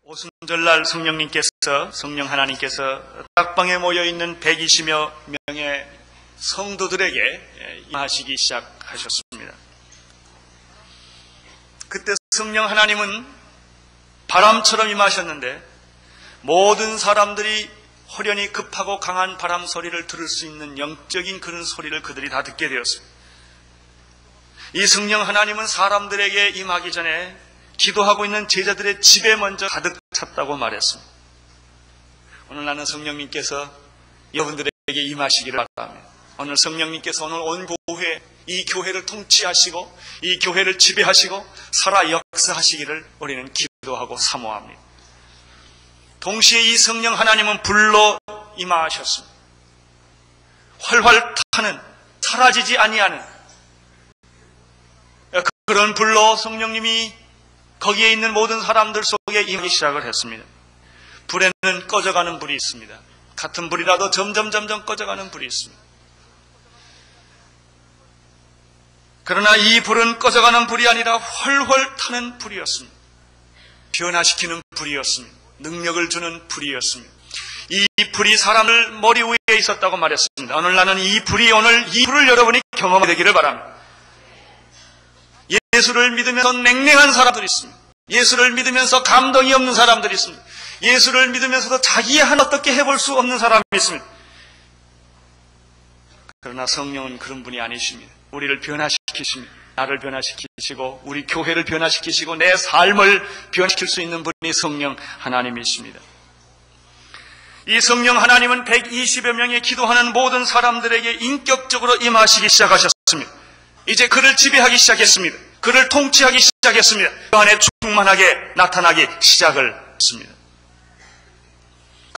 오순절날 성령 하나님께서 다락방에 모여있는 120여 명의 성도들에게 임하시기 시작하셨습니다. 그때 성령 하나님은 바람처럼 임하셨는데 모든 사람들이 호련히 급하고 강한 바람 소리를 들을 수 있는 영적인 그런 소리를 그들이 다 듣게 되었습니다. 이 성령 하나님은 사람들에게 임하기 전에 기도하고 있는 제자들의 집에 먼저 가득 찼다고 말했습니다. 오늘 나는 성령님께서 여러분들에게 임하시기를 바랍니다. 오늘 성령님께서 오늘 온 교회, 이 교회를 통치하시고 이 교회를 지배하시고 살아 역사하시기를 우리는 기도하고 사모합니다. 동시에 이 성령 하나님은 불로 임하셨습니다. 활활 타는, 사라지지 아니하는 그런 불로 성령님이 거기에 있는 모든 사람들 속에 임하기 시작을 했습니다. 불에는 꺼져가는 불이 있습니다. 같은 불이라도 점점 꺼져가는 불이 있습니다. 그러나 이 불은 꺼져가는 불이 아니라 훨훨 타는 불이었습니다. 변화시키는 불이었습니다. 능력을 주는 불이었습니다. 이 불이 사람을 머리 위에 있었다고 말했습니다. 오늘 나는 이 불을 여러분이 경험하게 되기를 바랍니다. 예수를 믿으면서 냉랭한 사람들이 있습니다. 예수를 믿으면서 감동이 없는 사람들이 있습니다. 예수를 믿으면서도 자기 어떻게 해볼 수 없는 사람이 있습니다. 그러나 성령은 그런 분이 아니십니다. 우리를 변화시키십니다. 나를 변화시키시고 우리 교회를 변화시키시고 내 삶을 변화시킬 수 있는 분이 성령 하나님이십니다. 이 성령 하나님은 120여 명의 기도하는 모든 사람들에게 인격적으로 임하시기 시작하셨습니다. 이제 그를 지배하기 시작했습니다. 그를 통치하기 시작했습니다. 그 안에 충만하게 나타나기 시작을 했습니다.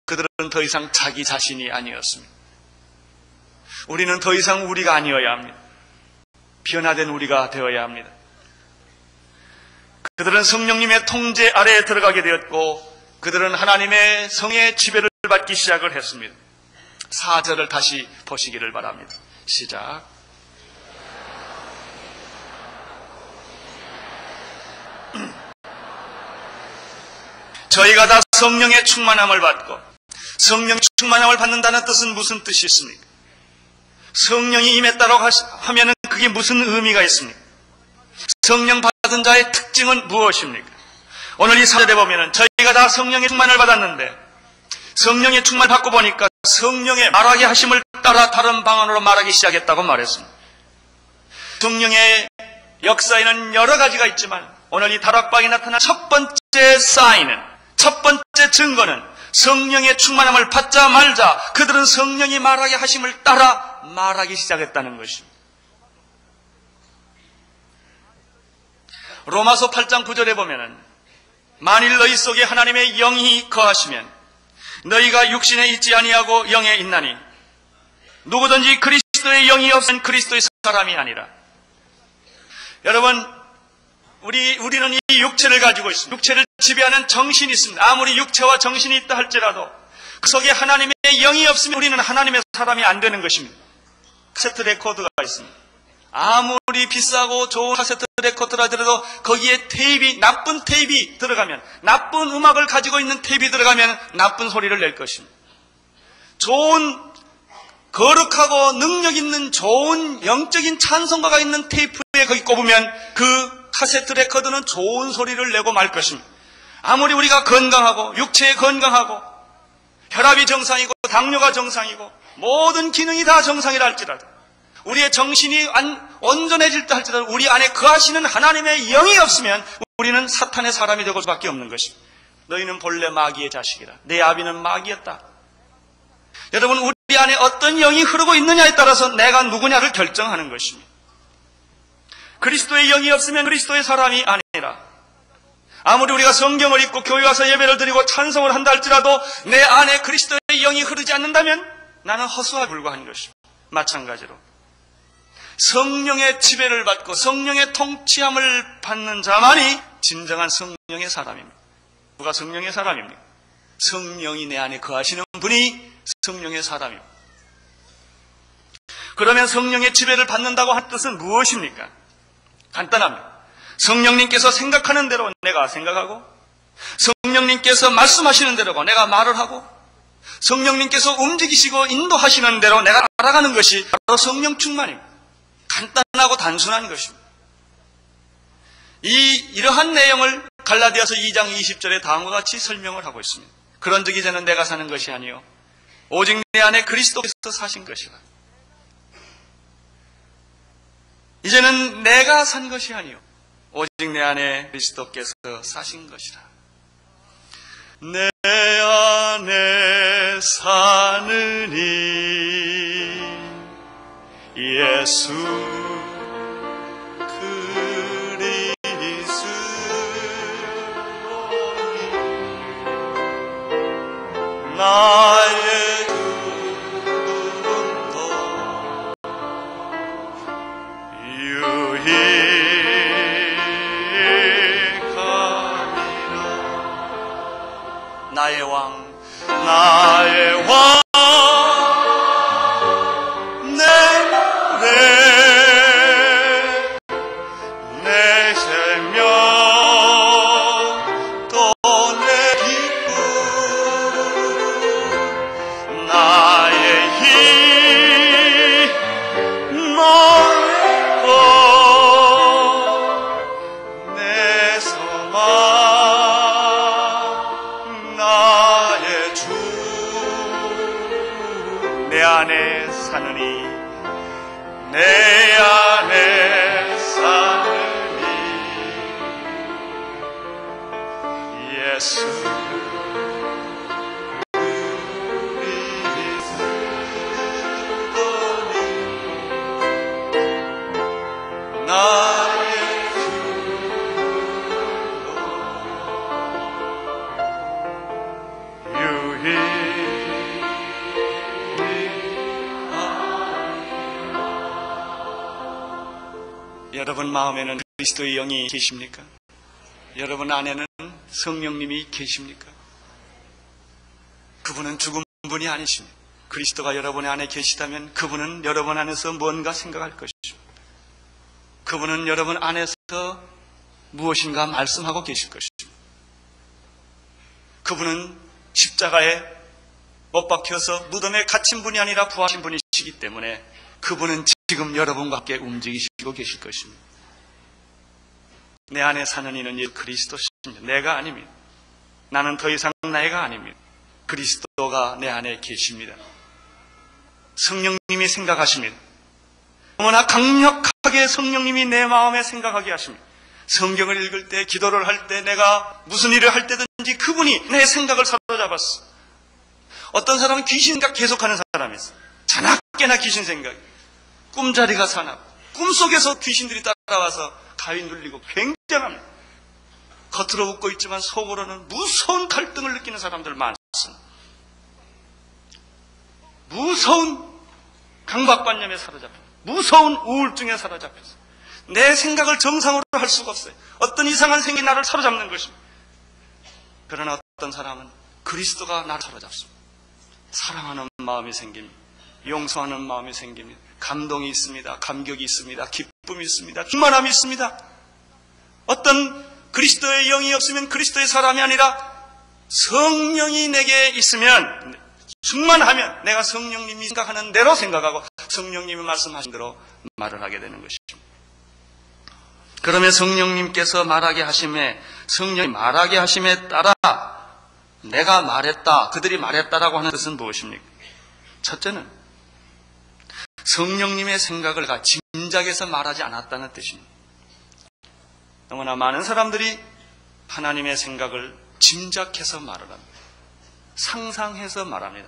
그들은 더 이상 자기 자신이 아니었습니다. 우리는 더 이상 우리가 아니어야 합니다. 변화된 우리가 되어야 합니다. 그들은 성령님의 통제 아래에 들어가게 되었고 그들은 하나님의 성의 지배를 받기 시작을 했습니다. 4절을 다시 보시기를 바랍니다. 시작. 저희가 다 성령의 충만함을 받고 성령 충만함을 받는다는 뜻은 무슨 뜻이 있습니까? 성령이 임했다고 하면 그게 무슨 의미가 있습니까? 성령 받은 자의 특징은 무엇입니까? 오늘 이 4절에 보면 저희가 다 성령의 충만을 받았는데 성령의 충만을 받고 보니까 성령의 말하게 하심을 따라 다른 방언으로 말하기 시작했다고 말했습니다. 성령의 역사에는 여러 가지가 있지만 오늘 이 다락방에 나타난 첫 번째 사인은, 첫 번째 증거는 성령의 충만함을 받자 말자 그들은 성령이 말하게 하심을 따라 말하기 시작했다는 것입니다. 로마서 8장 9절에 보면은 만일 너희 속에 하나님의 영이 거하시면 너희가 육신에 있지 아니하고 영에 있나니 누구든지 그리스도의 영이 없으면 그리스도의 사람이 아니라. 여러분, 우리는 이 육체를 가지고 있습니다. 육체를 지배하는 정신이 있습니다. 아무리 육체와 정신이 있다 할지라도 그 속에 하나님의 영이 없으면 우리는 하나님의 사람이 안 되는 것입니다. 카세트 레코드가 있습니다. 아무리 비싸고 좋은 카세트 레코드라더라도 거기에 테이프, 나쁜 테이프 들어가면, 나쁜 음악을 가지고 있는 테이프 들어가면 나쁜 소리를 낼 것입니다. 좋은, 거룩하고 능력 있는 좋은 영적인 찬송가가 있는 테이프에 거기 꼽으면 그 카세트 레코드는 좋은 소리를 내고 말 것입니다. 아무리 우리가 건강하고 육체에 건강하고 혈압이 정상이고 당뇨가 정상이고 모든 기능이 다 정상이라 할지라도 우리의 정신이 온전해질 때 할지라도 우리 안에 거하시는 하나님의 영이 없으면 우리는 사탄의 사람이 되고 수밖에 없는 것입니다. 너희는 본래 마귀의 자식이라. 내 아비는 마귀였다. 여러분, 우리 안에 어떤 영이 흐르고 있느냐에 따라서 내가 누구냐를 결정하는 것입니다. 그리스도의 영이 없으면 그리스도의 사람이 아니라. 아무리 우리가 성경을 읽고 교회 와서 예배를 드리고 찬송을 한다 할지라도 내 안에 그리스도의 영이 흐르지 않는다면 나는 허수와 불과한 것입니다. 마찬가지로 성령의 지배를 받고 성령의 통치함을 받는 자만이 진정한 성령의 사람입니다. 누가 성령의 사람입니까? 성령이 내 안에 거하시는 분이 성령의 사람입니다. 그러면 성령의 지배를 받는다고 한 뜻은 무엇입니까? 간단합니다. 성령님께서 생각하는 대로 내가 생각하고 성령님께서 말씀하시는 대로 내가 말을 하고 성령님께서 움직이시고 인도하시는 대로 내가 알아가는 것이 바로 성령 충만입니다. 간단하고 단순한 것입니다. 이러한 내용을 갈라디아서 2장 20절에 다음과 같이 설명을 하고 있습니다. 그런즉 이제는 내가 사는 것이 아니요 오직 내 안에 그리스도께서 사신 것이라. 이제는 내가 산 것이 아니요 오직 내 안에 그리스도께서 사신 것이라. 내 안에 사느니 예수 그리스도니 나의 두름도 유익하니라. 나의 왕 내 노래 내 생명 또 내 기쁨 나의 힘 너의 것 내 소망 나의 주 내 안에 사느니 내 안에 사느니 예수 그리스도니 나의 주로 유익 여러분 마음에는 그리스도의 영이 계십니까? 여러분 안에는 성령님이 계십니까? 그분은 죽은 분이 아니십니다. 그리스도가 여러분 안에 계시다면 그분은 여러분 안에서 뭔가 생각할 것이죠. 그분은 여러분 안에서 무엇인가 말씀하고 계실 것이죠. 그분은 십자가에 못 박혀서 무덤에 갇힌 분이 아니라 부활하신 분이시기 때문에 그분은 지금 여러분과 함께 움직이시고 계실 것입니다. 내 안에 사는 이는 그리스도십니다. 내가 아닙니다. 나는 더 이상 내가 아닙니다. 그리스도가 내 안에 계십니다. 성령님이 생각하십니다. 너무나 강력하게 성령님이 내 마음에 생각하게 하십니다. 성경을 읽을 때, 기도를 할 때, 내가 무슨 일을 할 때든지 그분이 내 생각을 사로잡았어. 어떤 사람은 귀신 생각 계속하는 사람이 있어. 자나깨나 귀신 생각. 꿈자리가 사나. 꿈속에서 귀신들이 따라와서 가위 눌리고 굉장합니다. 겉으로 웃고 있지만 속으로는 무서운 갈등을 느끼는 사람들 많습니다. 무서운 강박관념에 사로잡혀, 무서운 우울증에 사로잡혀서 내 생각을 정상으로 할 수가 없어요. 어떤 이상한 생각이 나를 사로잡는 것입니다. 그러나 어떤 사람은 그리스도가 나를 사로잡습니다. 사랑하는 마음이 생깁니다. 용서하는 마음이 생깁니다. 감동이 있습니다. 감격이 있습니다. 기쁨이 있습니다. 충만함이 있습니다. 어떤 그리스도의 영이 없으면 그리스도의 사람이 아니라 성령이 내게 있으면, 충만하면 내가 성령님이 생각하는 대로 생각하고 성령님이 말씀하신 대로 말을 하게 되는 것입니다. 그러면 성령님께서 말하게 하심에, 성령이 말하게 하심에 따라 내가 말했다, 그들이 말했다라고 하는 뜻은 무엇입니까? 첫째는 성령님의 생각을 짐작해서 말하지 않았다는 뜻입니다. 너무나 많은 사람들이 하나님의 생각을 짐작해서 말을 합니다. 상상해서 말합니다.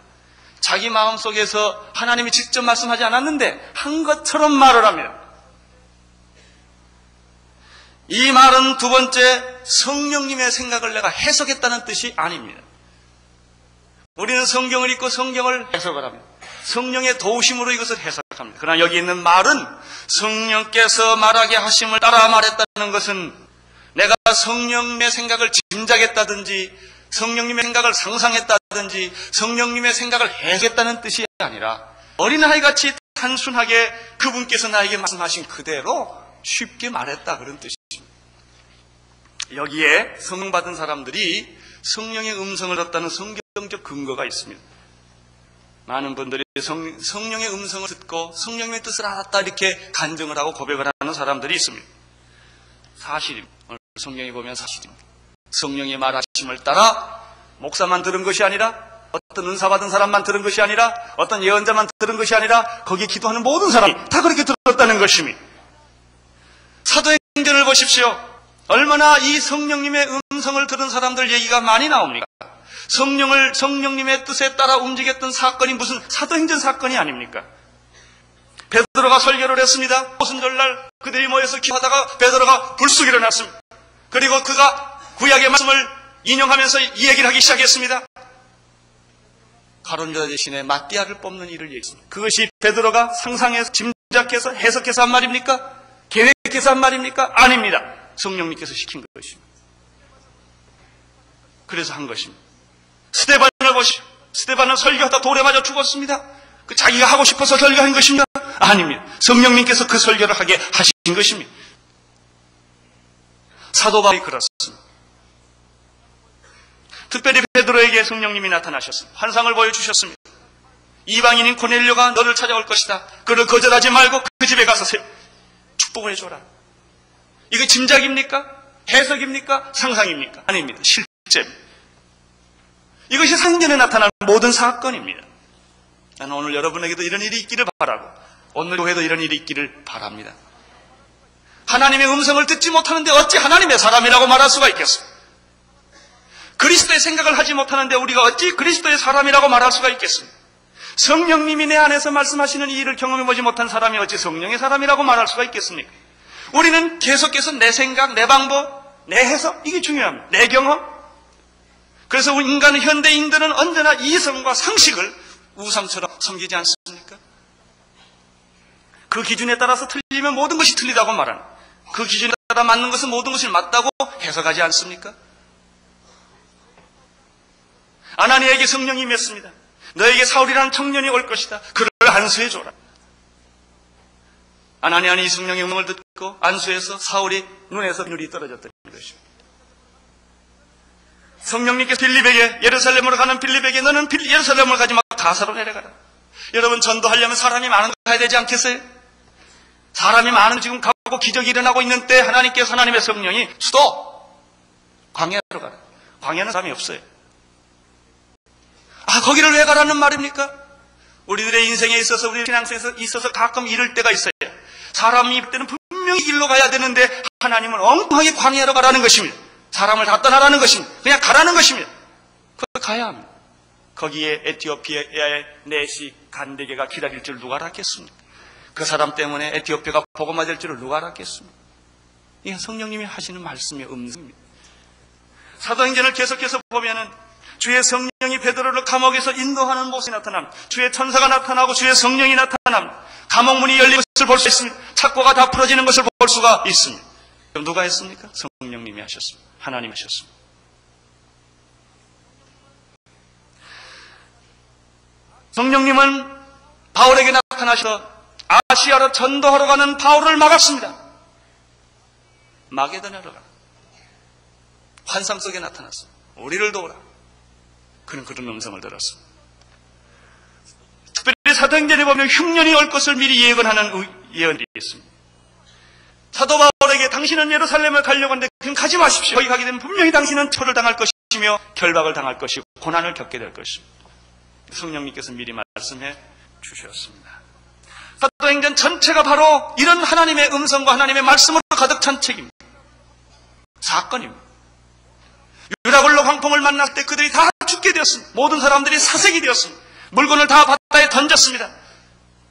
자기 마음속에서 하나님이 직접 말씀하지 않았는데 한 것처럼 말을 합니다. 이 말은 두 번째, 성령님의 생각을 내가 해석했다는 뜻이 아닙니다. 우리는 성경을 읽고 성경을 해석을 합니다. 성령의 도우심으로 이것을 해석합니다. 그러나 여기 있는 말은 성령께서 말하게 하심을 따라 말했다는 것은 내가 성령님의 생각을 짐작했다든지 성령님의 생각을 상상했다든지 성령님의 생각을 해석했다는 뜻이 아니라 어린아이같이 단순하게 그분께서 나에게 말씀하신 그대로 쉽게 말했다, 그런 뜻입니다. 여기에 성령 받은 사람들이 성령의 음성을 듣다는 성경적 근거가 있습니다. 많은 분들이 성령의 음성을 듣고 성령의 뜻을 알았다 이렇게 간증을 하고 고백을 하는 사람들이 있습니다. 사실입니다. 오늘 성경에 보면 사실입니다. 성령의 말하심을 따라 목사만 들은 것이 아니라, 어떤 은사 받은 사람만 들은 것이 아니라, 어떤 예언자만 들은 것이 아니라, 거기에 기도하는 모든 사람이 다 그렇게 들었다는 것입니다. 사도행전을 보십시오. 얼마나 이 성령님의 음성을 들은 사람들 얘기가 많이 나옵니까? 성령님의 뜻에 따라 움직였던 사건이 무슨 사도행전 사건이 아닙니까? 베드로가 설교를 했습니다. 오순절날 그들이 모여서 기도하다가 베드로가 불쑥 일어났습니다. 그리고 그가 구약의 말씀을 인용하면서 이 얘기를 하기 시작했습니다. 가룟 유다 대신에 마띠아를 뽑는 일을 얘기했습니다. 그것이 베드로가 상상해서 짐작해서 해석해서 한 말입니까? 계획해서 한 말입니까? 아닙니다. 성령님께서 시킨 것입니다. 그래서 한 것입니다. 스데반을 보시오. 스데반은 설교하다 돌에 맞아 죽었습니다. 그 자기가 하고 싶어서 설교한 것입니다. 아닙니다. 성령님께서 그 설교를 하게 하신 것입니다. 사도 바울이 그렇습니다. 특별히 베드로에게 성령님이 나타나셨습니다. 환상을 보여주셨습니다. 이방인인 고넬료가 너를 찾아올 것이다. 그를 거절하지 말고 그 집에 가서 축복을 해줘라. 이거 짐작입니까? 해석입니까? 상상입니까? 아닙니다. 실제입니다. 이것이 상전에 나타난 모든 사건입니다. 나는 오늘 여러분에게도 이런 일이 있기를 바라고, 오늘 교회도 이런 일이 있기를 바랍니다. 하나님의 음성을 듣지 못하는데 어찌 하나님의 사람이라고 말할 수가 있겠습니까? 그리스도의 생각을 하지 못하는데 우리가 어찌 그리스도의 사람이라고 말할 수가 있겠습니까? 성령님이 내 안에서 말씀하시는 이 일을 경험해보지 못한 사람이 어찌 성령의 사람이라고 말할 수가 있겠습니까? 우리는 계속해서 내 생각, 내 방법, 내 해석, 이게 중요합니다. 내 경험. 그래서 인간 현대인들은 언제나 이성과 상식을 우상처럼 섬기지 않습니까? 그 기준에 따라서 틀리면 모든 것이 틀리다고 말하는, 그 기준에 따라 맞는 것은 모든 것을 맞다고 해석하지 않습니까? 아나니아에게 성령이 임했습니다. 너에게 사울이라는 청년이 올 것이다. 그를 안수해줘라. 아나니아는 이 성령의 음성을 듣고 안수해서 사울이 눈에서 눈이 떨어졌던 것입니다. 성령님께서 빌립에게, 예루살렘으로 가는 빌립에게 너는 예루살렘으로 가지 마, 가사로 내려가라. 여러분, 전도하려면 사람이 많은 거 가야 되지 않겠어요? 사람이 많은 지금 가고 기적이 일어나고 있는 때 하나님께서, 하나님의 성령이 수도 광야로 가라. 광야는 사람이 없어요. 거기를 왜 가라는 말입니까? 우리들의 인생에 있어서, 우리 신앙생에서 있어서 가끔 이럴 때가 있어요. 사람이 이럴 때는 분명히 길로 가야 되는데 하나님은 엉뚱하게 광야로 가라는 것입니다. 사람을 다 떠나라는 것입니다. 그냥 가라는 것입니다. 그걸 가야 합니다. 거기에 에티오피아의 넷이 간대게가 기다릴 줄 누가 알았겠습니까? 그 사람 때문에 에티오피아가 복음화 될 줄을 누가 알았겠습니까? 이게 성령님이 하시는 말씀의 음성입니다. 사도행전을 계속해서 보면은 주의 성령이 베드로를 감옥에서 인도하는 모습이 나타납니다. 주의 천사가 나타나고 주의 성령이 나타납니다. 감옥문이 열리는 것을 볼 수 있습니다. 착고가 다 풀어지는 것을 볼 수가 있습니다. 그럼 누가 했습니까? 성령님이 하셨습니다. 하나님 하셨습니다. 성령님은 바울에게 나타나셔서 아시아로 전도하러 가는 바울을 막았습니다. 마게도냐로 가라. 환상 속에 나타났습니다. 우리를 도우라. 그는 그런 음성을 들었습니다. 특별히 사도행전에 보면 흉년이 올 것을 미리 예언하는 예언이 있습니다. 사도 바울에게 당신은 예루살렘을 가려고 하는데 그럼 가지 마십시오. 거기 가게 되면 분명히 당신은 처를 당할 것이며 결박을 당할 것이고 고난을 겪게 될 것입니다. 성령님께서 미리 말씀해 주셨습니다. 사도행전 전체가 바로 이런 하나님의 음성과 하나님의 말씀으로 가득 찬 책입니다. 사건입니다. 유라굴로 황풍을 만났을 때 그들이 다 죽게 되었습니다. 모든 사람들이 사색이 되었습니다. 물건을 다 바다에 던졌습니다.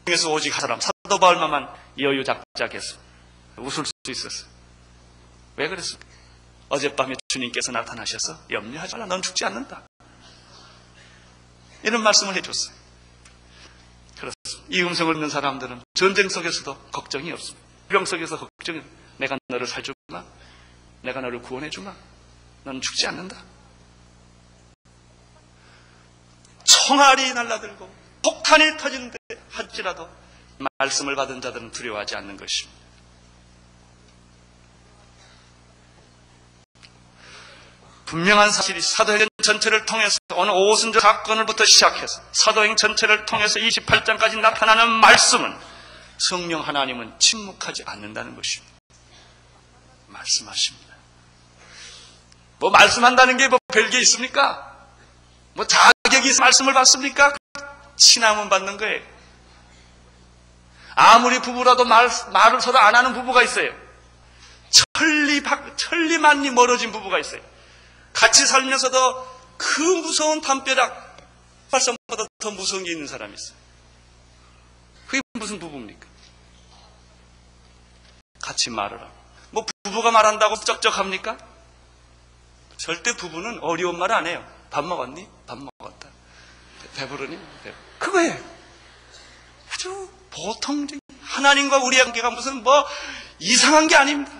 그래서 오직 한 사람, 사도 바울만 여유작작했습니다. 웃을 수 있었어요. 왜 그랬습니까? 어젯밤에 주님께서 나타나셔서 염려하지 말라, 넌 죽지 않는다. 이런 말씀을 해줬어요. 그렇습니다. 이 음성을 듣는 사람들은 전쟁 속에서도 걱정이 없습니다. 병 속에서 걱정이 없습니다. 내가 너를 살주마, 내가 너를 구원해주마, 너는 죽지 않는다. 총알이 날라들고 폭탄이 터진데 할지라도 말씀을 받은 자들은 두려워하지 않는 것입니다. 분명한 사실이 사도행전 전체를 통해서 오늘 오순절 사건을부터 시작해서 사도행 전체를 통해서 28장까지 나타나는 말씀은 성령 하나님은 침묵하지 않는다는 것입니다. 말씀하십니다. 뭐 말씀한다는 게 뭐 별게 있습니까? 뭐 자격이 있어 말씀을 받습니까? 친함은 받는 거예요. 아무리 부부라도 말을 서로 안 하는 부부가 있어요. 천리만리 멀어진 부부가 있어요. 같이 살면서도 그 무서운 담벼락 발성보다 더 무서운 게 있는 사람이 있어요. 그게 무슨 부부입니까? 같이 말을 하고. 뭐 부부가 말한다고 쩍쩍합니까? 절대 부부는 어려운 말 안 해요. 밥 먹었니? 밥 먹었다. 배부르니? 그거예요. 아주 보통적인 하나님과 우리의 관계가 무슨 뭐 이상한 게 아닙니다.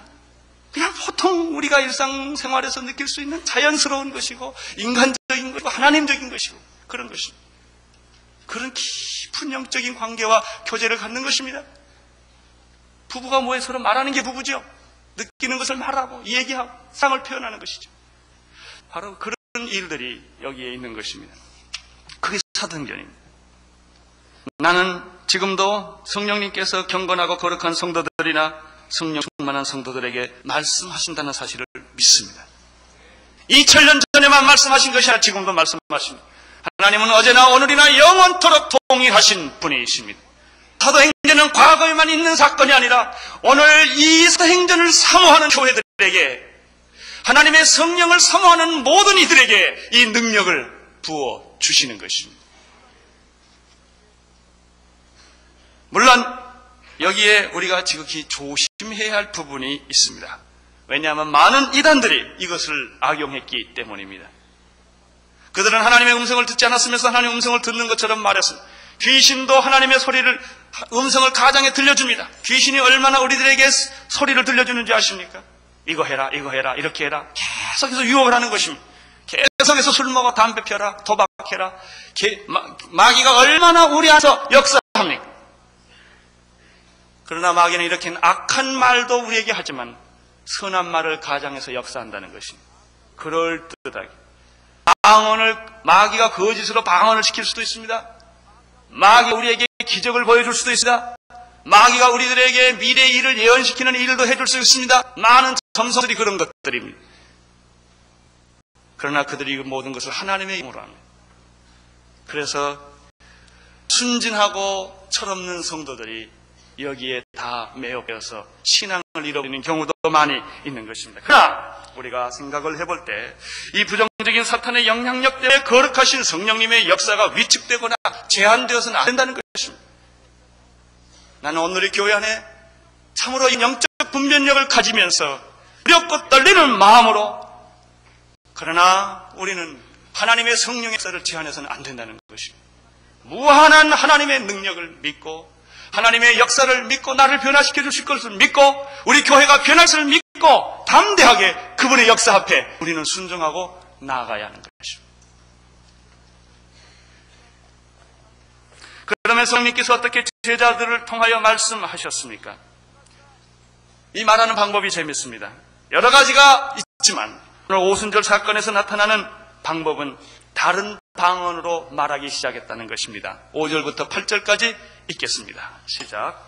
그냥 보통 우리가 일상생활에서 느낄 수 있는 자연스러운 것이고 인간적인 것이고 하나님적인 것이고 그런 것입니다. 그런 깊은 영적인 관계와 교제를 갖는 것입니다. 부부가 뭐에 서로 말하는 게 부부죠. 느끼는 것을 말하고 얘기하고 상을 표현하는 것이죠. 바로 그런 일들이 여기에 있는 것입니다. 그게 사도행전입니다. 나는 지금도 성령님께서 경건하고 거룩한 성도들이나 성령 충만한 성도들에게 말씀하신다는 사실을 믿습니다. 2000년 전에만 말씀하신 것이 아니라 지금도 말씀하십니다. 하나님은 어제나 오늘이나 영원토록 동일하신 분이십니다. 사도행전은 과거에만 있는 사건이 아니라 오늘 이 사도행전을 사모하는 교회들에게 하나님의 성령을 사모하는 모든 이들에게 이 능력을 부어 주시는 것입니다. 물론 여기에 우리가 지극히 조심해야 할 부분이 있습니다. 왜냐하면 많은 이단들이 이것을 악용했기 때문입니다. 그들은 하나님의 음성을 듣지 않았으면서 하나님의 음성을 듣는 것처럼 말했습니다. 귀신도 하나님의 음성을 가장에 들려줍니다. 귀신이 얼마나 우리들에게 소리를 들려주는지 아십니까? 이거 해라, 이거 해라, 이렇게 해라. 계속해서 유혹을 하는 것입니다. 계속해서 술 먹어, 담배 펴라, 도박해라. 마귀가 얼마나 우리 안에서 역사합니까? 그러나 마귀는 이렇게 악한 말도 우리에게 하지만 선한 말을 가장해서 역사한다는 것입니다. 그럴듯하게. 마귀가 거짓으로 방언을 시킬 수도 있습니다. 마귀가 우리에게 기적을 보여줄 수도 있습니다. 마귀가 우리들에게 미래의 일을 예언시키는 일도 해줄 수 있습니다. 많은 점성들이 그런 것들입니다. 그러나 그들이 모든 것을 하나님의 힘으로 합니다. 그래서 순진하고 철없는 성도들이 여기에 다 매혹되어서 신앙을 잃어버리는 경우도 많이 있는 것입니다. 그러나 우리가 생각을 해볼 때 이 부정적인 사탄의 영향력 때문에 거룩하신 성령님의 역사가 위축되거나 제한되어서는 안 된다는 것입니다. 나는 오늘의 교회 안에 참으로 영적 분별력을 가지면서 두렵고 떨리는 마음으로 그러나 우리는 하나님의 성령의 역사를 제한해서는 안 된다는 것입니다. 무한한 하나님의 능력을 믿고 하나님의 역사를 믿고 나를 변화시켜 주실 것을 믿고 우리 교회가 변할 것을 믿고 담대하게 그분의 역사 앞에 우리는 순종하고 나아가야 하는 것입니다. 그러면 성령님께서 어떻게 제자들을 통하여 말씀하셨습니까? 이 말하는 방법이 재밌습니다. 여러 가지가 있지만 오늘 오순절 사건에서 나타나는 방법은 다른 방언으로 말하기 시작했다는 것입니다. 5절부터 8절까지 읽겠습니다. 시작.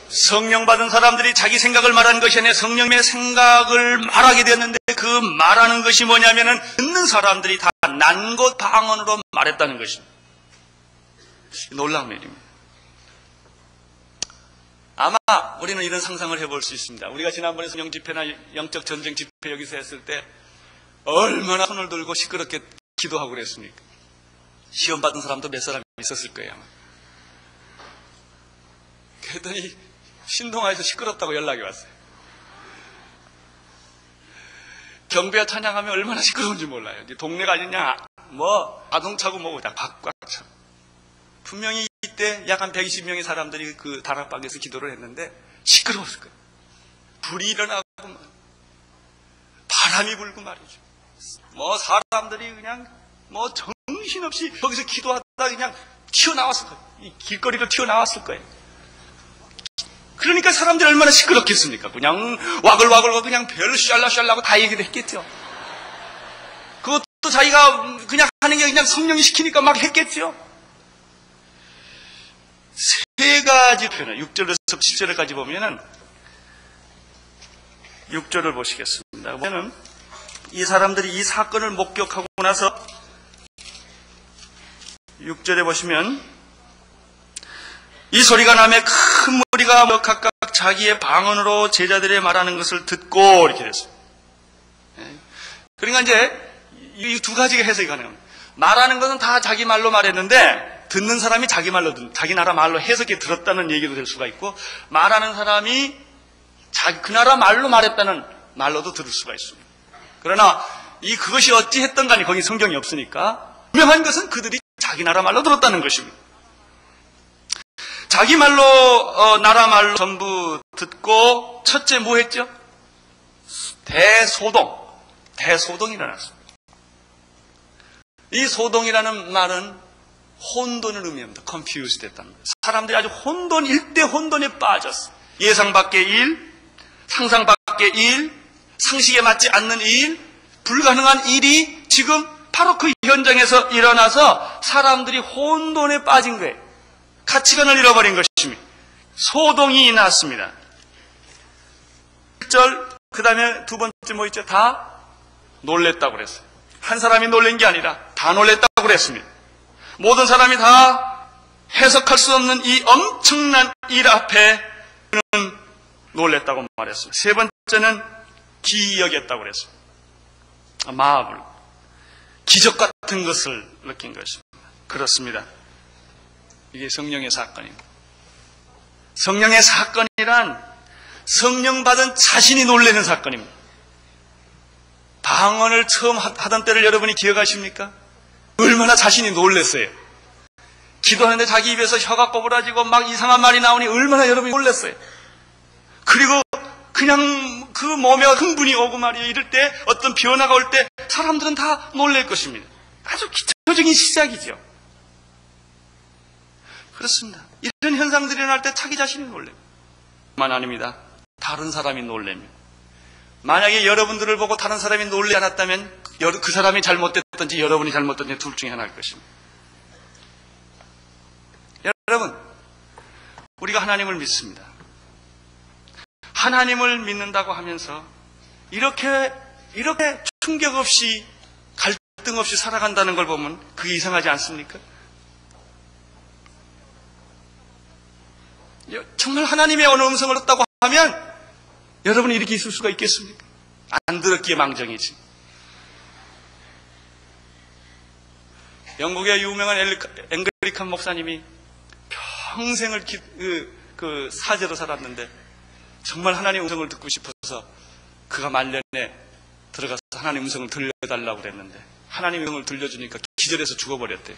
성령 받은 사람들이 자기 생각을 말하는 것이 아니라 성령의 생각을 말하게 되었는데 그 말하는 것이 뭐냐면은 듣는 사람들이 다 난곳 방언으로 말했다는 것입니다. 놀라운 일입니다. 아마 우리는 이런 상상을 해볼 수 있습니다. 우리가 지난번에 성령 집회나 영적 전쟁 집회 여기서 했을 때 얼마나 손을 들고 시끄럽게 기도하고 그랬습니까? 시험 받은 사람도 몇 사람 있었을 거예요. 아마. 그랬더니 신동아에서 시끄럽다고 연락이 왔어요. 경배와 찬양하면 얼마나 시끄러운지 몰라요. 동네가 아니냐, 뭐 자동차고 뭐고 다 꽉꽉 차. 분명히 때 약 한 120명의 사람들이 그 다락방에서 기도를 했는데 시끄러웠을 거예요. 불이 일어나고 바람이 불고 말이죠. 사람들이 그냥 정신없이 거기서 기도하다 그냥 튀어나왔을 거예요. 이 길거리로 튀어나왔을 거예요. 그러니까 사람들이 얼마나 시끄럽겠습니까? 그냥 와글와글 그냥 별 샬라샬라고 다 얘기를 했겠죠. 그것도 자기가 그냥 하는 게 그냥 성령이 시키니까 막 했겠죠. 세 가지 표현, 6절에서 7절까지 보면은 6절을 보시겠습니다. 보면은 이 사람들이 이 사건을 목격하고 나서 6절에 보시면 이 소리가 나매 큰 무리가 각각 자기의 방언으로 제자들의 말하는 것을 듣고 이렇게 됐어요. 그러니까 이제 이 두 가지가 해석이 가능합니다. 말하는 것은 다 자기 말로 말했는데 듣는 사람이 자기 말로 자기 나라 말로 해석해 들었다는 얘기도 될 수가 있고, 말하는 사람이 그 나라 말로 말했다는 말로도 들을 수가 있습니다. 그러나 그것이 어찌 했던 간에 거기 성경이 없으니까 분명한 것은 그들이 자기 나라 말로 들었다는 것입니다. 자기 말로 나라 말로 전부 듣고 첫째 뭐 했죠? 대소동이 일어났습니다. 이 소동이라는 말은 혼돈을 의미합니다. confused 됐다는 거예요. 사람들이 아주 일대 혼돈에 빠졌어요. 예상 밖의 일, 상상 밖의 일, 상식에 맞지 않는 일, 불가능한 일이 지금 바로 그 현장에서 일어나서 사람들이 혼돈에 빠진 거예요. 가치관을 잃어버린 것입니다. 소동이 났습니다. 1절, 그 다음에 두 번째 뭐 있죠? 다 놀랬다고 그랬어요. 한 사람이 놀란 게 아니라 다 놀랬다고 그랬습니다. 모든 사람이 다 해석할 수 없는 이 엄청난 일 앞에 그는 놀랬다고 말했습니다. 세 번째는 기이 여겼다고 그랬습니다. 마블, 기적 같은 것을 느낀 것입니다. 그렇습니다. 이게 성령의 사건입니다. 성령의 사건이란 성령 받은 자신이 놀라는 사건입니다. 방언을 처음 하던 때를 여러분이 기억하십니까? 얼마나 자신이 놀랐어요. 기도하는데 자기 입에서 혀가 꼬부라지고 막 이상한 말이 나오니 얼마나 여러분이 놀랐어요. 그리고 그냥 그 몸에 흥분이 오고 말이에요. 이럴 때 어떤 변화가 올 때 사람들은 다 놀랄 것입니다. 아주 기초적인 시작이죠. 그렇습니다. 이런 현상들이 일어날 때 자기 자신이 놀래요. 만 아닙니다. 다른 사람이 놀랍니다. 만약에 여러분들을 보고 다른 사람이 놀라지 않았다면 그 사람이 잘못됐든지 여러분이 잘못됐든지 둘 중에 하나일 것입니다. 여러분, 우리가 하나님을 믿습니다. 하나님을 믿는다고 하면서 이렇게 충격 없이 갈등 없이 살아간다는 걸 보면 그게 이상하지 않습니까? 정말 하나님의 어느 음성을 듣다고 하면 여러분이 이렇게 있을 수가 있겠습니까? 안 들었기에 망정이지. 영국의 유명한 앵글리칸 목사님이 평생을 사제로 살았는데 정말 하나님의 음성을 듣고 싶어서 그가 말년에 들어가서 하나님의 음성을 들려달라고 그랬는데 하나님의 음성을 들려주니까 기절해서 죽어버렸대요.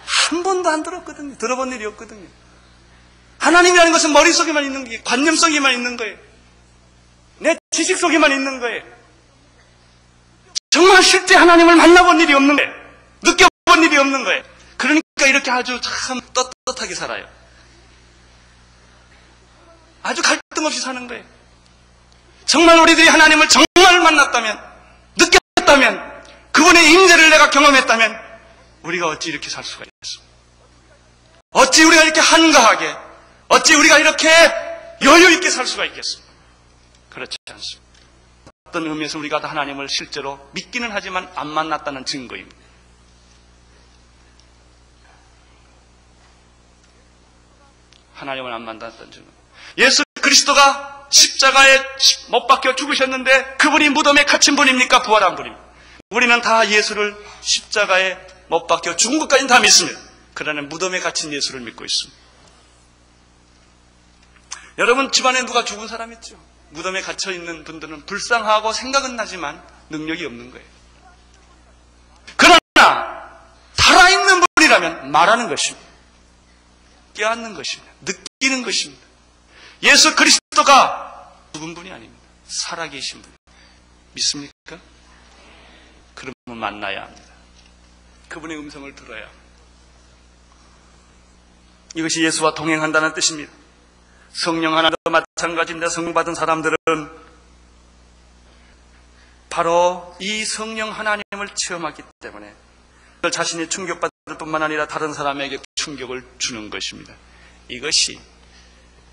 한 번도 안 들었거든요. 들어본 일이 없거든요. 하나님이라는 것은 머릿속에만 있는 게, 관념 속에만 있는 거예요. 내 지식 속에만 있는 거예요. 정말 실제 하나님을 만나본 일이 없는 거예요. 느껴본 일이 없는 거예요. 그러니까 이렇게 아주 참 떳떳하게 살아요. 아주 갈등 없이 사는 거예요. 정말 우리들이 하나님을 정말 만났다면, 느꼈다면, 그분의 임재를 내가 경험했다면 우리가 어찌 이렇게 살 수가 있겠어? 어찌 우리가 이렇게 한가하게, 어찌 우리가 이렇게 여유 있게 살 수가 있겠어? 그렇지 않습니다. 어떤 의미에서 우리가 하나님을 실제로 믿기는 하지만 안 만났다는 증거입니다. 하나님을 안 만났다는 증거. 예수 그리스도가 십자가에 못 박혀 죽으셨는데 그분이 무덤에 갇힌 분입니까? 부활한 분입니까? 우리는 다 예수를 십자가에 못 박혀 죽은 것까지는 다 믿습니다. 그러나 무덤에 갇힌 예수를 믿고 있습니다. 여러분 집안에 누가 죽은 사람 있죠? 무덤에 갇혀있는 분들은 불쌍하고 생각은 나지만 능력이 없는 거예요. 그러나 살아있는 분이라면 믿음이라면 말하는 것입니다. 깨닫는 것입니다. 느끼는 것입니다. 예수 그리스도가 죽은 분이 아닙니다. 살아계신 분. 믿습니까? 그러면 만나야 합니다. 그분의 음성을 들어야 합니다. 이것이 예수와 동행한다는 뜻입니다. 성령 하나도 마찬가지입니다. 성령 받은 사람들은 바로 이 성령 하나님을 체험하기 때문에 자신이 충격받을 뿐만 아니라 다른 사람에게 충격을 주는 것입니다. 이것이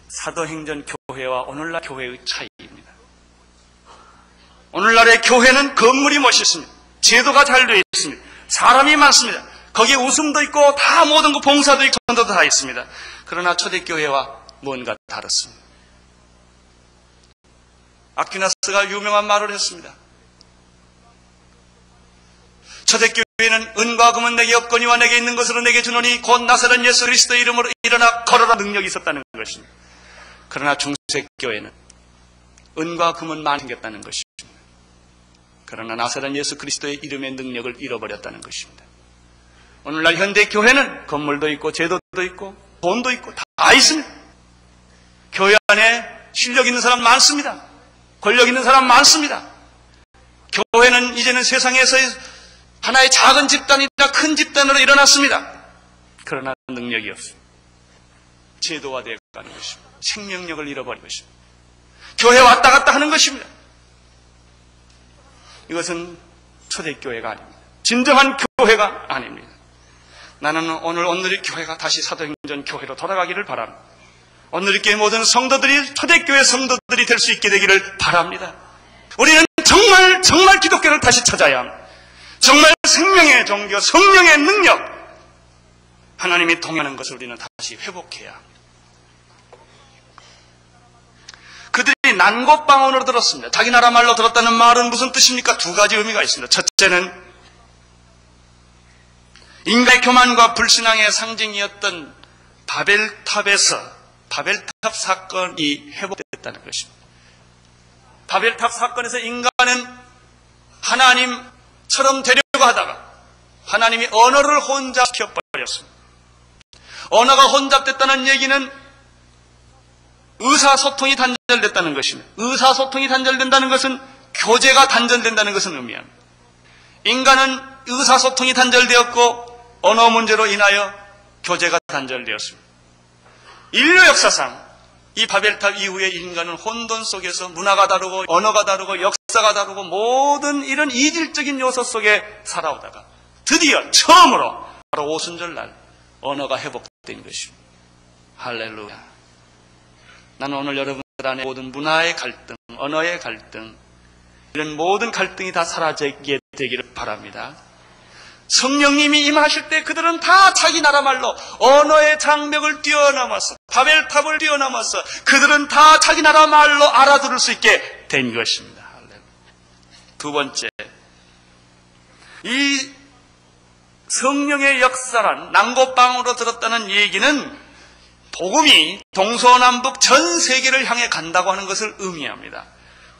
사도행전 교회와 오늘날 교회의 차이입니다. 오늘날의 교회는 건물이 멋있습니다. 제도가 잘 되어 있습니다. 사람이 많습니다. 거기에 웃음도 있고 다 모든 거 봉사도 있고 전도도 다 있습니다. 그러나 초대교회와 뭔가 다릅니다. 아퀴나스가 유명한 말을 했습니다. 초대교회는 은과 금은 내게 없거니와 내게 있는 것으로 내게 주노니 곧 나사렛 예수 그리스도의 이름으로 일어나 걸어라 능력이 있었다는 것입니다. 그러나 중세교회는 은과 금은 많이 생겼다는 것입니다. 그러나 나사렛 예수 그리스도의 이름의 능력을 잃어버렸다는 것입니다. 오늘날 현대교회는 건물도 있고 제도도 있고 돈도 있고 다 있습니다. 교회 안에 실력 있는 사람 많습니다. 권력 있는 사람 많습니다. 교회는 이제는 세상에서 하나의 작은 집단이나 큰 집단으로 일어났습니다. 그러나 능력이 없습니다. 제도화되어 가는 것입니다. 생명력을 잃어버린 것입니다. 교회 왔다 갔다 하는 것입니다. 이것은 초대교회가 아닙니다. 진정한 교회가 아닙니다. 나는 오늘의 교회가 다시 사도행전 교회로 돌아가기를 바랍니다. 오늘의 교회 모든 성도들이 초대교회 성도들이 될 수 있게 되기를 바랍니다. 우리는 정말 기독교를 다시 찾아야 합니다. 정말 생명의 종교, 성령의 능력, 하나님이 동행하는 것을 우리는 다시 회복해야 합니다. 그들이 난곳방언으로 들었습니다. 자기 나라 말로 들었다는 말은 무슨 뜻입니까? 두 가지 의미가 있습니다. 첫째는 인간의 교만과 불신앙의 상징이었던 바벨탑 사건이 회복됐다는 것입니다. 바벨탑 사건에서 인간은 하나님처럼 되려고 하다가 하나님이 언어를 혼잡시켜버렸습니다. 언어가 혼잡됐다는 얘기는 의사소통이 단절됐다는 것입니다. 의사소통이 단절된다는 것은 교제가 단절된다는 것을 의미합니다. 인간은 의사소통이 단절되었고 언어 문제로 인하여 교제가 단절되었습니다. 인류 역사상 이 바벨탑 이후에 인간은 혼돈 속에서 문화가 다르고 언어가 다르고 역사가 다르고 모든 이런 이질적인 요소 속에 살아오다가 드디어 처음으로 바로 오순절날 언어가 회복된 것입니다. 할렐루야. 나는 오늘 여러분들 안에 모든 문화의 갈등, 언어의 갈등, 이런 모든 갈등이 다 사라지게 되기를 바랍니다. 성령님이 임하실 때 그들은 다 자기 나라 말로 언어의 장벽을 뛰어넘어서 바벨탑을 뛰어넘어서 그들은 다 자기 나라 말로 알아들을 수 있게 된 것입니다. 두 번째, 이 성령의 역사란 난곳방으로 들었다는 얘기는 복음이 동서남북 전 세계를 향해 간다고 하는 것을 의미합니다.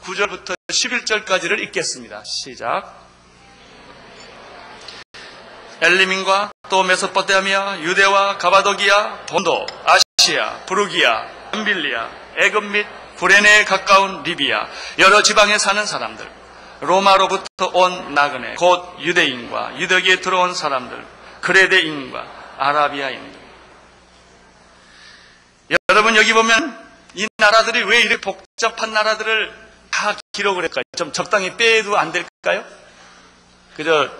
9절부터 11절까지를 읽겠습니다. 시작. 엘리민과 또 메소포타미아, 유대와 가바도기아, 본도, 아시아, 부르기아, 암빌리아, 애굽 및 구레네에 가까운 리비아, 여러 지방에 사는 사람들, 로마로부터 온 나그네, 곧 유대인과 유대기에 들어온 사람들, 그레데인과 아라비아인들. 여러분 여기 보면 이 나라들이 왜 이렇게 복잡한 나라들을 다 기록을 할까요? 좀 적당히 빼도 안 될까요? 그저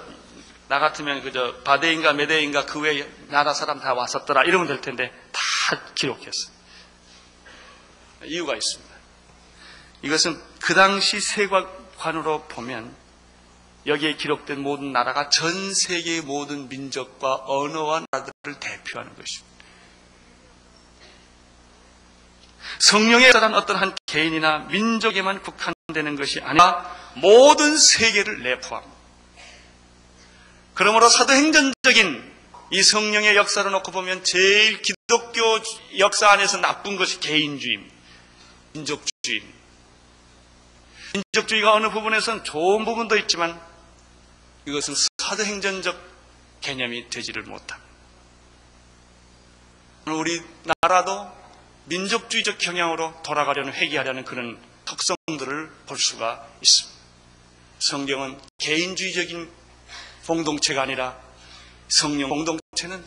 나 같으면 그저 바데인가 메데인가 그 외 나라 사람 다 왔었더라 이러면 될 텐데 다 기록했어요. 이유가 있습니다. 이것은 그 당시 세계관으로 보면 여기에 기록된 모든 나라가 전 세계의 모든 민족과 언어와 나라들을 대표하는 것입니다. 성령에 따른 어떤 한 개인이나 민족에만 국한되는 것이 아니라 모든 세계를 내포합니다. 그러므로 사도행전적인 이 성령의 역사를 놓고 보면 제일 기독교 역사 안에서 나쁜 것이 개인주의입니다. 민족주의입니다. 민족주의가 어느 부분에서는 좋은 부분도 있지만 이것은 사도행전적 개념이 되지를 못합니다. 우리나라도 민족주의적 경향으로 돌아가려는, 회귀하려는 그런 특성들을 볼 수가 있습니다. 성경은 개인주의적인 공동체가 아니라 성령 공동체는,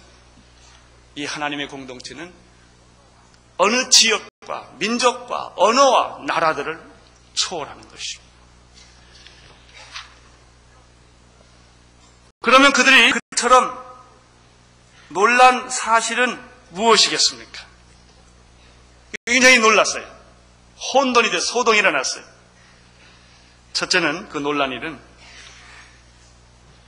이 하나님의 공동체는 어느 지역과 민족과 언어와 나라들을 초월하는 것입니다. 그러면 그들이 그처럼 놀란 사실은 무엇이겠습니까? 굉장히 놀랐어요. 혼돈이 돼서 소동이 일어났어요. 첫째는, 그 놀란 일은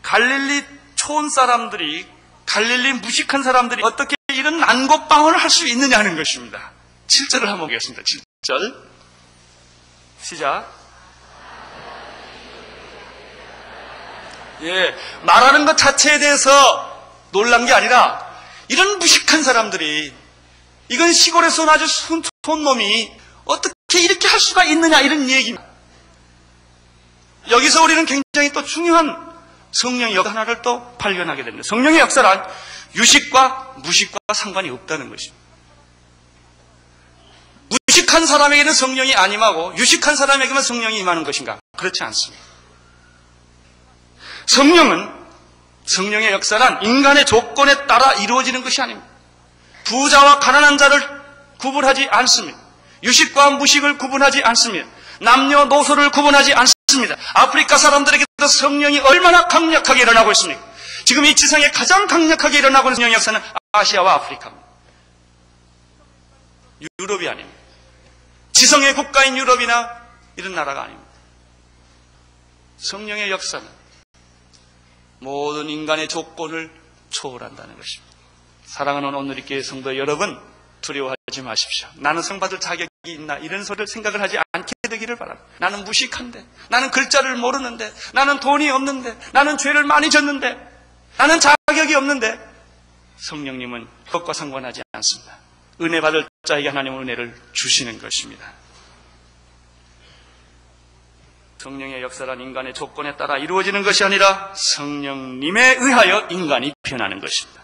갈릴리 촌 사람들이, 갈릴리 무식한 사람들이 어떻게 이런 난곡방언을 할 수 있느냐 하는 것입니다. 7절을 한번 보겠습니다. 7절 시작. 말하는 것 자체에 대해서 놀란 게 아니라, 이런 무식한 사람들이, 이건 시골에서 온 아주 손놈이 어떻게 이렇게 할 수가 있느냐, 이런 얘기입니다. 여기서 우리는 굉장히 또 중요한 성령의 역사 하나를 또 발견하게 됩니다. 성령의 역사란 유식과 무식과 상관이 없다는 것입니다. 무식한 사람에게는 성령이 안 임하고 유식한 사람에게만 성령이 임하는 것인가? 그렇지 않습니다. 성령의 역사란 인간의 조건에 따라 이루어지는 것이 아닙니다. 부자와 가난한 자를 구분하지 않습니다. 유식과 무식을 구분하지 않습니다. 남녀노소를 구분하지 않습니다. 아프리카 사람들에게도 성령이 얼마나 강력하게 일어나고 있습니까? 지금 이 지상에 가장 강력하게 일어나고 있는 성령의 역사는 아시아와 아프리카입니다. 유럽이 아닙니다. 지성의 국가인 유럽이나 이런 나라가 아닙니다. 성령의 역사는 모든 인간의 조건을 초월한다는 것입니다. 사랑하는 오늘의 교회 성도 여러분, 두려워하지 마십시오. 나는 상 받을 자격이 있나, 이런 소리를 생각을 하지 않게 되기를 바랍니다. 나는 무식한데, 나는 글자를 모르는데, 나는 돈이 없는데, 나는 죄를 많이 졌는데, 나는 자격이 없는데, 성령님은 그것과 상관하지 않습니다. 은혜 받을 자에게 하나님은 은혜를 주시는 것입니다. 성령의 역사란 인간의 조건에 따라 이루어지는 것이 아니라 성령님에 의하여 인간이 변하는 것입니다.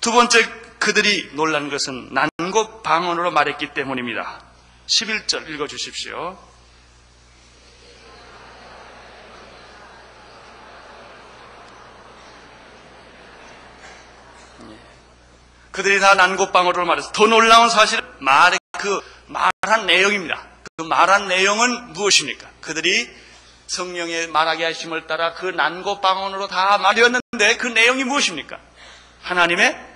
두 번째, 그들이 놀란 것은 난곡 방언으로 말했기 때문입니다. 11절 읽어주십시오. 그들이 다 난곡 방언으로 말해서, 더 놀라운 사실은 말한 내용입니다. 그 말한 내용은 무엇입니까? 그들이 성령의 말하게 하심을 따라 그 난곡 방언으로 다 말했는데 그 내용이 무엇입니까? 하나님의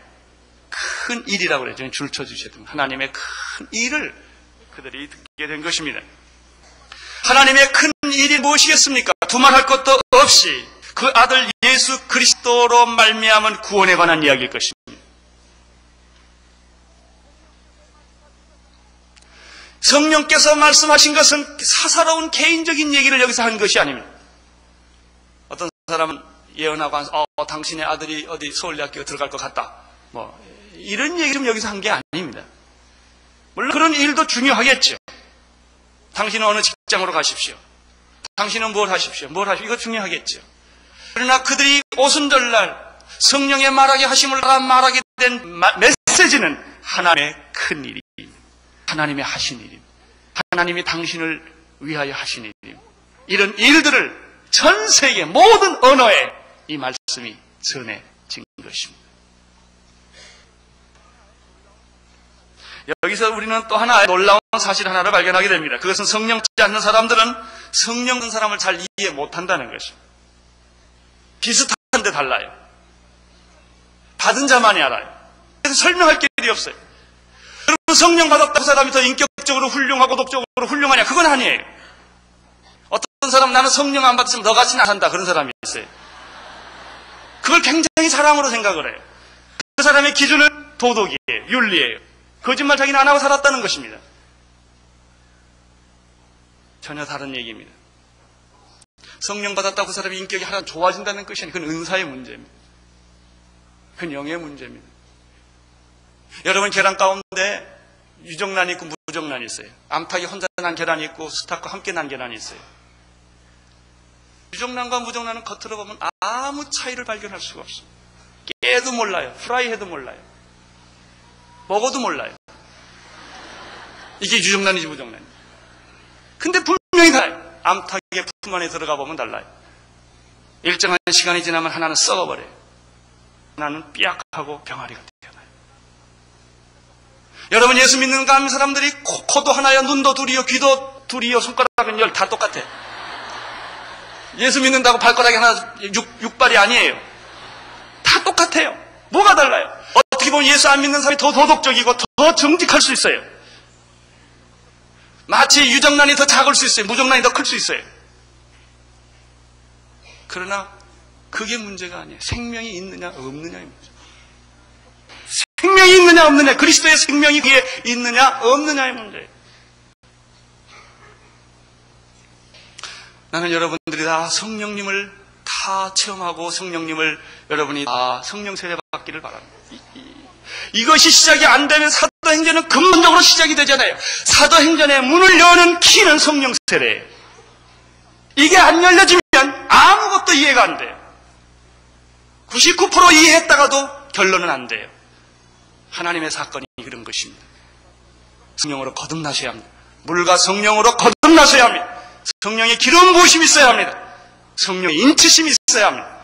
큰 일이라고 그래요. 줄 쳐주셔야 됩니다. 하나님의 큰 일을 그들이 듣게 된 것입니다. 하나님의 큰 일이 무엇이겠습니까? 두말할 것도 없이 그 아들 예수 그리스도로 말미암은 구원에 관한 이야기일 것입니다. 성령께서 말씀하신 것은 사사로운 개인적인 얘기를 여기서 한 것이 아닙니다. 어떤 사람은 예언하고 와서 당신의 아들이 어디 서울대학교 들어갈 것 같다, 이런 얘기 좀 여기서 한 게 아닙니다. 물론 그런 일도 중요하겠죠. 당신은 어느 직장으로 가십시오. 당신은 뭘 하십시오. 이거 중요하겠죠. 그러나 그들이 오순절날 성령의 말하게 하심을 따라 말하게 된 메시지는 하나님의 큰 일이, 하나님의 하신 일입니다. 하나님이 당신을 위하여 하신 일입니다. 이런 일들을 전 세계 모든 언어에 이 말씀이 전해진 것입니다. 여기서 우리는 또 하나의 놀라운 사실 하나를 발견하게 됩니다. 그것은 성령 받지 않는 사람들은 성령 받는 사람을 잘 이해 못한다는 것입니다. 비슷한데 달라요. 받은 자만이 알아요. 그래서 설명할 길이 없어요. 여러분, 성령 받았다고 사람이 더 인격적으로 훌륭하고 도덕적으로 훌륭하냐? 그건 아니에요. 어떤 사람, 나는 성령 안 받았으면 너같이 안 산다, 그런 사람이 있어요. 그걸 굉장히 자랑으로 생각을 해요. 그 사람의 기준은 도덕이에요. 윤리예요. 거짓말 자기는 안 하고 살았다는 것입니다. 전혀 다른 얘기입니다. 성령 받았다고 그 사람의 인격이 하나 좋아진다는 것이 아니에요. 그건 은사의 문제입니다. 그건 영의 문제입니다. 여러분, 계란 가운데 유정란이 있고 무정란이 있어요. 암탉이 혼자 난 계란이 있고 수탉과 함께 난 계란이 있어요. 유정란과 무정란은 겉으로 보면 아무 차이를 발견할 수가 없어요. 깨도 몰라요. 프라이해도 몰라요. 먹어도 몰라요. 이게 유정란인지 무정란인지. 근데 분명히 달라요. 암탉의 품 안에 들어가 보면 달라요. 일정한 시간이 지나면 하나는 썩어버려요. 하나는 삐약하고 병아리가 되어나요. 여러분, 예수 믿는 사람들이 코도 하나요, 눈도 둘이요, 귀도 둘이요, 손가락은 10 다 똑같아요. 예수 믿는다고 발가락이 하나 6발이 아니에요. 다 똑같아요. 뭐가 달라요? 어떻게 보면 예수 안 믿는 사람이 더 도덕적이고 더 정직할 수 있어요. 마치 유정란이 더 작을 수 있어요. 무정란이 더 클 수 있어요. 그러나 그게 문제가 아니에요. 생명이 있느냐 없느냐의 문제. 생명이 있느냐 없느냐, 그리스도의 생명이 그에 있느냐 없느냐의 문제예요. 나는 여러분들이 다 성령님을 다 체험하고 성령님을 여러분이 다 성령 세례 받기를 바랍니다. 이것이 시작이 안 되면 사도행전은 근본적으로 시작이 되잖아요. 사도행전의 문을 여는 키는 성령 세례예요. 이게 안 열려지면 아무것도 이해가 안 돼요. 99% 이해했다가도 결론은 안 돼요. 하나님의 사건이 그런 것입니다. 성령으로 거듭나셔야 합니다. 물과 성령으로 거듭나셔야 합니다. 성령의 기름 부으심이 있어야 합니다. 성령의 인치심이 있어야 합니다.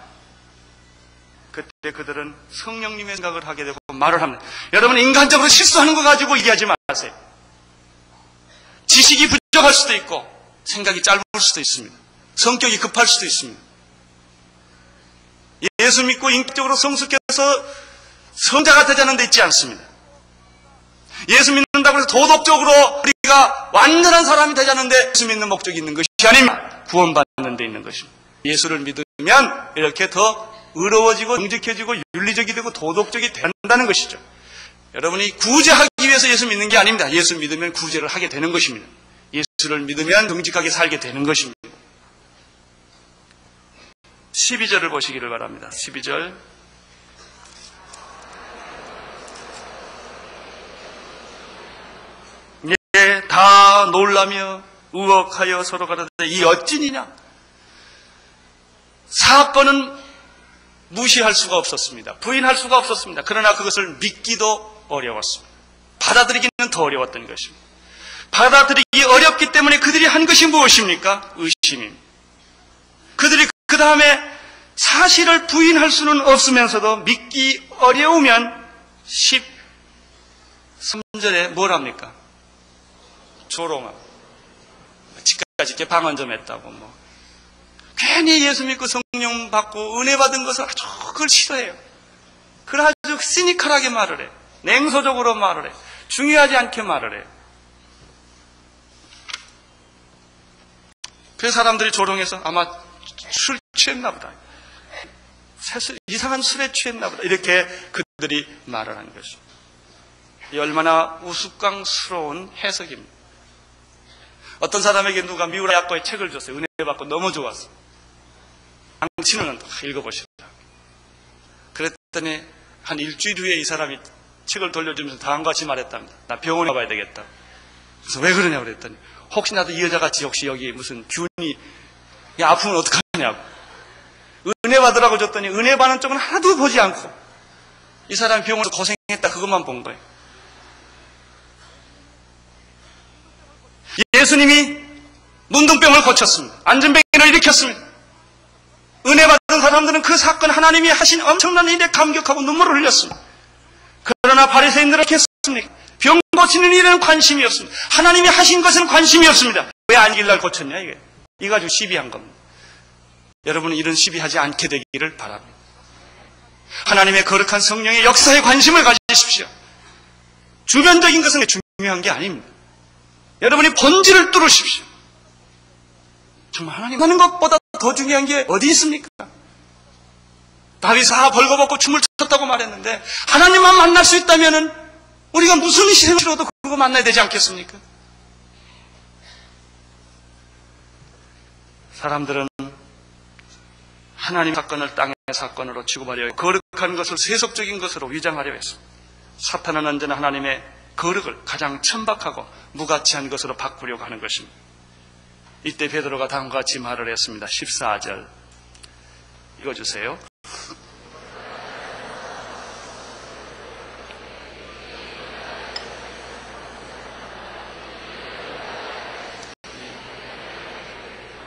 그때 그들은 성령님의 생각을 하게 되고 말을 합니다. 여러분, 인간적으로 실수하는 거 가지고 얘기하지 마세요. 지식이 부족할 수도 있고 생각이 짧을 수도 있습니다. 성격이 급할 수도 있습니다. 예수 믿고 인격적으로 성숙해서 성자가 되자는 데 있지 않습니다. 예수 믿는다고 해서 도덕적으로 우리가 완전한 사람이 되자는데 예수 믿는 목적이 있는 것이 아닙니다. 구원받는 데 있는 것입니다. 예수를 믿으면 이렇게 더 의로워지고 정직해지고 윤리적이 되고 도덕적이 된다는 것이죠. 여러분이 구제하기 위해서 예수 믿는 게 아닙니다. 예수 믿으면 구제를 하게 되는 것입니다. 예수를 믿으면 정직하게 살게 되는 것입니다. 12절을 보시기를 바랍니다. 12절. 예, 다 놀라며 우억하여 서로 가라되 이 어찌니냐. 사건은 무시할 수가 없었습니다. 부인할 수가 없었습니다. 그러나 그것을 믿기도 어려웠습니다. 받아들이기는 더 어려웠던 것입니다. 받아들이기 어렵기 때문에 그들이 한 것이 무엇입니까? 의심입니다. 그들이 그 다음에 사실을 부인할 수는 없으면서도 믿기 어려우면 13절에 뭘 합니까? 조롱하고 집까지 이렇게 방언 좀 했다고 괜히 예수 믿고 성령 받고 은혜 받은 것을 아주 그걸 싫어해요. 그걸 아주 시니컬하게 말을 해요. 냉소적으로 말을 해요. 중요하지 않게 말을 해요. 그 사람들이 조롱해서 아마 술 취했나 보다. 이상한 술에 취했나 보다. 이렇게 그들이 말을 한 것이죠. 얼마나 우스꽝스러운 해석입니다. 어떤 사람에게 누가 미우라 야코의 책을 줬어요. 은혜 받고 너무 좋았어요. 당신은 읽어보시라. 그랬더니 한 일주일 후에 이 사람이 책을 돌려주면서 다음과 같이 말했답니다. 나 병원에 가봐야 되겠다. 그래서 왜 그러냐고 그랬더니 혹시 나도 이 여자같이 혹시 여기 무슨 균이 아프면 어떡하냐고. 은혜 받으라고 줬더니 은혜 받는 쪽은 하나도 보지 않고 이 사람이 병원에서 고생했다 그것만 본 거예요. 예수님이 문둥병을 고쳤습니다. 안전병을 일으켰습니다. 은혜 받은 사람들은 그 사건 하나님이 하신 엄청난 일에 감격하고 눈물을 흘렸습니다. 그러나 바리새인들은 어떻게 했습니까? 병 고치는 일에는 관심이 없습니다. 하나님이 하신 것은 관심이 없습니다. 왜 안길날 고쳤냐 이게. 이거 가지고 시비한 겁니다. 여러분은 이런 시비하지 않게 되기를 바랍니다. 하나님의 거룩한 성령의 역사에 관심을 가지십시오. 주변적인 것은 중요한 게 아닙니다. 여러분이 본질을 뚫으십시오. 정말 하나님 하는 것보다 더 중요한 게 어디 있습니까? 다윗이 다 벌거벗고 춤을 췄다고 말했는데 하나님만 만날 수 있다면 우리가 무슨 희생을 치러도 그거 만나야 되지 않겠습니까? 사람들은 하나님 사건을 땅의 사건으로 취급하려 거룩한 것을 세속적인 것으로 위장하려 했습니다. 사탄은 언제나 하나님의 거룩을 가장 천박하고 무가치한 것으로 바꾸려고 하는 것입니다. 이때 베드로가 다음과 같이 말을 했습니다. 14절 읽어주세요.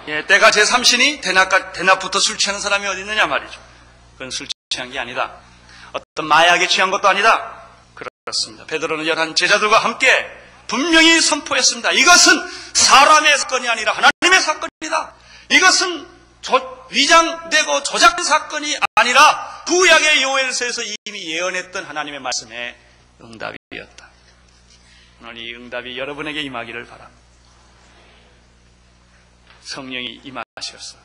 예, 때가 제3신이 대낮부터 술 취하는 사람이 어디 있느냐 말이죠. 그건 술 취한 게 아니다. 어떤 마약에 취한 것도 아니다. 그렇습니다. 베드로는 11 제자들과 함께 분명히 선포했습니다. 이것은 사람의 사건이 아니라 하나님의 사건이다. 이것은 위장되고 조작된 사건이 아니라 구약의 요엘서에서 이미 예언했던 하나님의 말씀의 응답이었다. 오늘 이 응답이 여러분에게 임하기를 바랍니다. 성령이 임하셔서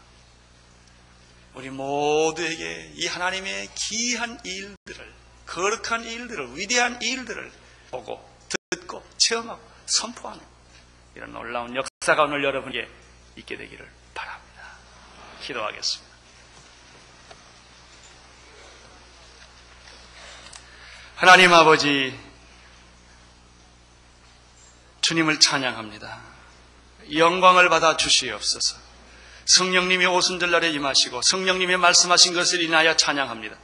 우리 모두에게 이 하나님의 귀한 일들을, 거룩한 일들을, 위대한 일들을 보고 듣고 체험하고 선포하는 이런 놀라운 역사가 오늘 여러분에게 있게 되기를 바랍니다. 기도하겠습니다. 하나님 아버지, 주님을 찬양합니다. 영광을 받아 주시옵소서. 성령님이 오순절날에 임하시고 성령님이 말씀하신 것을 인하여 찬양합니다.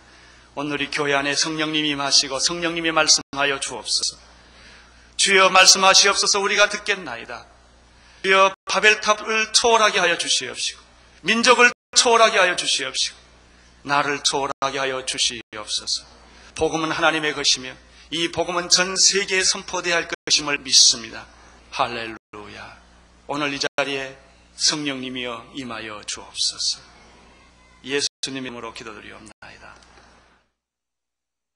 오늘 우리 교회 안에 성령님이 임하시고 성령님이 말씀하여 주옵소서. 주여 말씀하시옵소서. 우리가 듣겠나이다. 주여 바벨탑을 초월하게 하여 주시옵시고 민족을 초월하게 하여 주시옵시고 나를 초월하게 하여 주시옵소서. 복음은 하나님의 것이며 이 복음은 전 세계에 선포되어야 할 것임을 믿습니다. 할렐루야. 오늘 이 자리에 성령님이여 임하여 주옵소서. 예수님 이름으로 기도드리옵나이다.